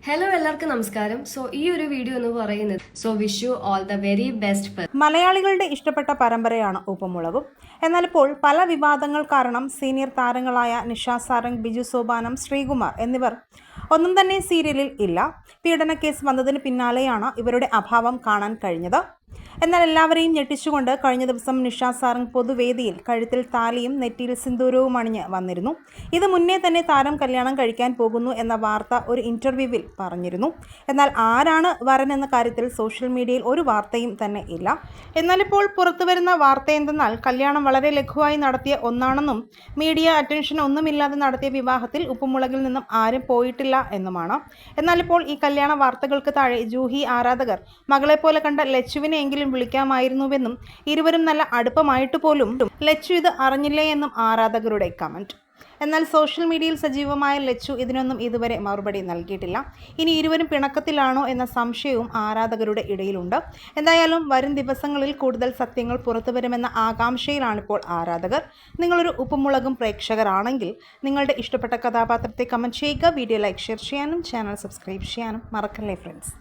Hello എല്ലാവർക്കും നമസ്കാരം. ഈ ഒരു വീഡിയോ എന്ന് പറയുന്നത് wish you all the very best. മലയാളികളുടെ ഇഷ്ടപ്പെട്ട പരമ്പരയാണ് ഉപ്പുമുളകും. എന്നാൽ ഇപ്പോൾ പല വിവാദങ്ങൾ കാരണം സീനിയർ താരങ്ങളായ നിഷ സാരംഗ്, ബിജു സോപാനം, ശ്രീകുമാർ എന്നിവർ ഒന്നും തന്നെ സീരിയലിൽ ഇല്ല. പീഡനക്കേസ് വന്നതിന് പിന്നാലെയാണ് ഇവരുടെ അഭാവം കാണാൻ കഴിഞ്ഞത്. എന്നാൽ എല്ലാവരെയും ഞെട്ടിച്ചുകൊണ്ട് കഴിഞ്ഞ ദിവസം നിഷ സാരംഗ് പൊതുവേദിയിൽ കഴുത്തിൽ താലിയും നെറ്റിയിൽ സിന്ദൂരവും അണിഞ്ഞ് വന്നിരുന്നു. ഇത് മുന്നേ തന്നെ താരം കല്യാണം കഴിക്കാൻ പോകുന്നു എന്ന വാർത്ത ഒരു ഇന്റർവ്യൂവിൽ പറഞ്ഞിരുന്നു. എന്നാൽ ആരാണ് വരൻ എന്ന കാര്യത്തിൽ സോഷ്യൽ മീഡിയയിൽ ഒരു വാർത്തയും തന്നെ ഇല്ല. എന്നാൽ ഇപ്പോൾ പുറത്തുവരുന്ന വാർത്ത എന്തെന്നാൽ കല്യാണം വളരെ ലഘുവായി നടത്തിയ ഒന്നാണെന്നും മീഡിയ അറ്റൻഷൻ ഒന്നുമില്ലാതെ നടത്തിയ വിവാഹത്തിൽ ഉപ്പുമുളകിൽ നിന്നും ആരും പോയിട്ടില്ല എന്നുമാണ്. എന്നാൽ ഇപ്പോൾ ഈ കല്യാണ വാർത്തകൾക്ക് താഴെ ജൂഹി ആരാധകർ മകളെപ്പോലെ കണ്ട ലച്ചുവിനെ എങ്കിലും വിളിക്കാമായിരുന്നുവെന്നും ഇരുവരും നല്ല അടുപ്പമായിട്ട് പോലും ലച്ചു ഇത് അറിഞ്ഞില്ലേ എന്നും ആരാധകരുടെ കമന്റ്. എന്നാൽ സോഷ്യൽ മീഡിയയിൽ സജീവമായ ലച്ചു ഇതിനൊന്നും ഇതുവരെ മറുപടി നൽകിയിട്ടില്ല. ഇനി ഇരുവരും പിണക്കത്തിലാണോ എന്ന സംശയവും ആരാധകരുടെ ഇടയിലുണ്ട്. എന്തായാലും വരും ദിവസങ്ങളിൽ കൂടുതൽ സത്യങ്ങൾ പുറത്തുവരുമെന്ന ആകാംക്ഷയിലാണിപ്പോൾ ആരാധകർ. നിങ്ങളൊരു ഉപ്പുമുളകും പ്രേക്ഷകരാണെങ്കിൽ നിങ്ങളുടെ ഇഷ്ടപ്പെട്ട കഥാപാത്രത്തെ കമന്റ് ചെയ്യുക. വീഡിയോ ലൈക്ക്, ഷെയർ ചെയ്യാനും ചാനൽ സബ്സ്ക്രൈബ് ചെയ്യാനും മറക്കല്ലേ ഫ്രണ്ട്സ്.